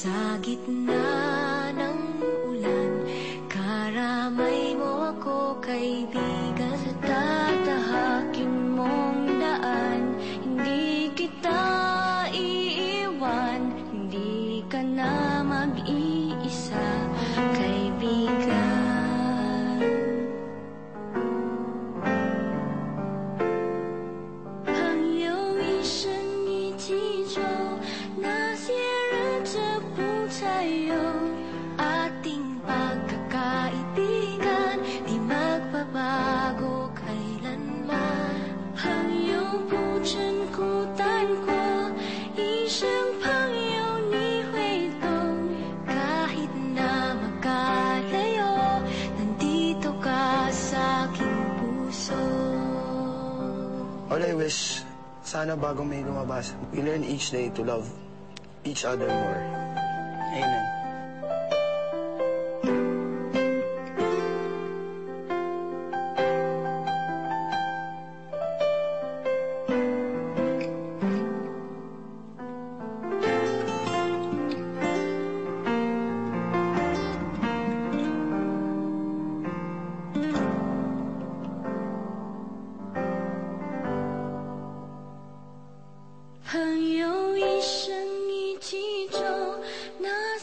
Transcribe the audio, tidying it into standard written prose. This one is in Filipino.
Sa gitna ng ulan, karamay mo ako, kaibigan. Sa tatahakin mong daan, hindi kita iiwan. Hindi ka na mag-iisa, kaibigan. Ating pagkakaibigan, di magbabago kailanman. 朋友不真孤单过，一生朋友你会懂。Kahit na magkalayo, nandito ka sa aking puso. All I wish, sana bago may lumabas, we learn each day to love each other more. Amen.朋友一生一起走，那